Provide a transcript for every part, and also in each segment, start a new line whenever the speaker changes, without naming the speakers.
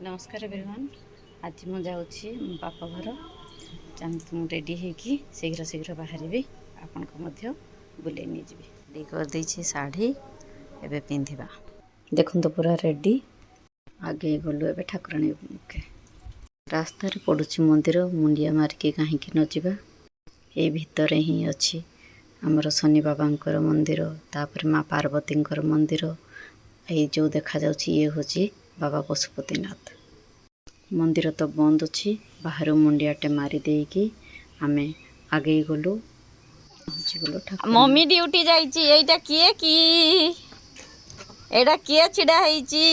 नमस्कार एवरीवन। आज मु जाऊँगी मो बापा घर मु रेडी होगी शीघ्र शीघ्र बाहर आपण को बुले नहीं जी रेडी कर देछि साड़ी एबे पिंधिबा देखु तो पूरा रेडी आगे गलु एबे ठाकुराणी मुखे रास्ता रे पड़ुछि मंदिर मुंडिया मारिकी कहीं न जावा ये भितर ही अच्छी आमर शनि बाबा मंदिर तापर माँ पार्वती मंदिर ये जो देखा जाउछि ये होछि बाबा पशुपतिनाथ मंदिर तो बंद अच्छी बाहर मुंडियाटे मारी देकी आमे आगे गलु
मम्मी ड्यूटी जाइची एटा किए की एटा किए छिड़ा ହେଇची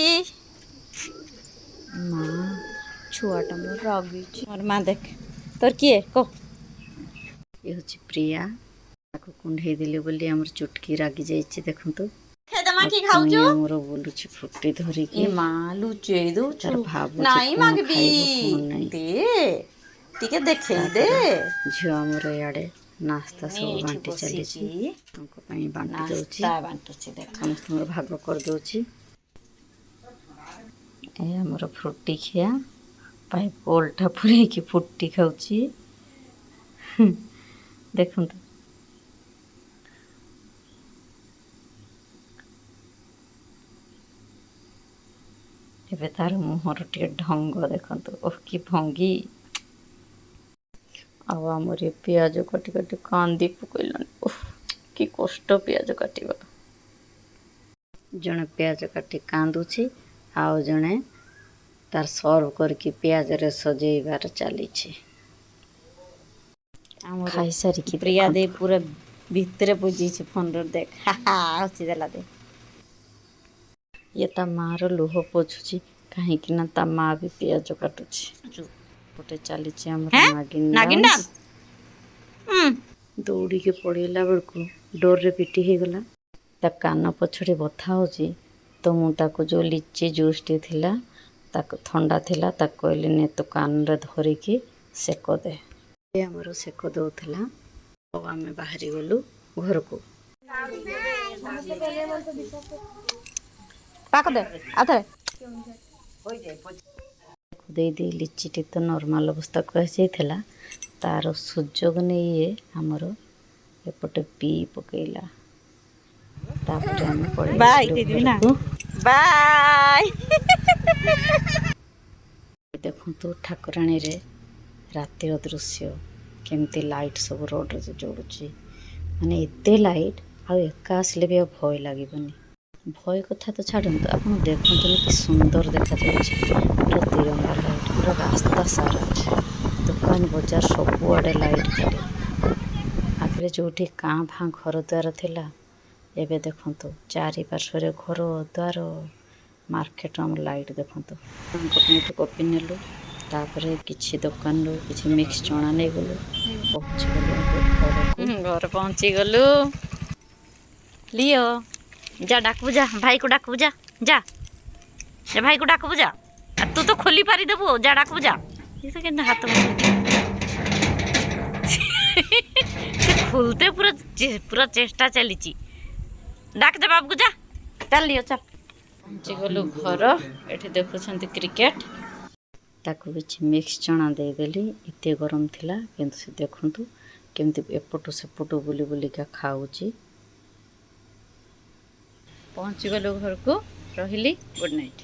माँ छुआटा मोर रागी
मोर माँ देख तोर किए को
ये होची प्रिया ताको कुंढे दिले बोली हमर चुटकी रागी जाइची देखंतु
खेदमा की खाउछु
मोर बोलुची फुट्टी धरी की
ए माँ लुचे दो
तार भाबु
नाही मागबी दे टिके देखे दे
झियो हमर याडे नास्ता सब बांटी चली तुमको पई बांटी दोची
नास्ता बांटुची देख
समस्त भाग कर दोची ए हमर फ्रुटी खिया पाई पोलटा पुरे की फुट्टी खाउची देखंतु एबे तार मुहर टे ढंग देखंतु ओह की भंगी आव हमर पियाज कटि कटि कांदी पकइलन ओह की कष्ट पियाज काटिबा जने पियाज काटि कांदुछि आउ जने तार सर्व करके पियाज रे सजेइबार चली छी
हमर
खाई सारी की
प्रिया दे पूरा भीतर बुझी छी फोन रे देख हा हा हसी देला दे
ये ता मार लुह पोछुची कहीं कि ना ता माँ भी पियाज काटुची गोटे चली
नागिंडा
दौड़ी के पड़ेला बेलू डोर रे पिटी हो गला ता कान पछड़े बथा होची तो मुझे जो लिची जूस टी थिला ताको ठंडा थिला ताको कहली ने तो कान रे धरिकी सेक दे हमर सेक दौला तो आम बाहरी गलु घर को
पाक दे आथे
दे दे लिचीटी तो नॉर्मल अवस्था कहला तार सुजोग नहीं आमर एपटे पी पकेला तापर हम पड़े
बाय दीदी ना बाय
देखु तो ठाकुराणी रे रातिर दृश्य केमती लाइट सब रोड रे जोड़ुची माने एते लाइट आ एका आसले भी भय लागबनी भय कथा तो छाड़ू आप देखते कि सुंदर देखा पूरा तिरंगा लाइट पूरा रास्ता सारा दुकान बजार सबुआड़े लाइट खाली आगे जो काँ भाँ घर द्वार थिला एबे देखंतु चारि पार्श्व घर द्वार मार्केट आम लाइट देखंतु कॉपी नेलु तापर किछि दुकान रो किछि मिक्स चना नहीं गलु पहुँची गलु
घर पहुँची गलु लियो जा डाकबू जा भाई को डाकबू जा जा जा भाई को डाकबू जा तू तो खोली पारी देबू जा डाकबू जा ये तो केना हाथ खुलते पूरा पूरा चेष्टा चलीची डाक दे बाबू जा चल लियो चल
पहुँची गलु घर एठी देखुछंती क्रिकेट ताकू किछि मिक्स चना देदेली एते गरम थिला किंतु से देखंतु केमती एपटू सेपटू बुली बुलिका खाऊची
पहुँची गलु घर को रहिली गुड नाइट।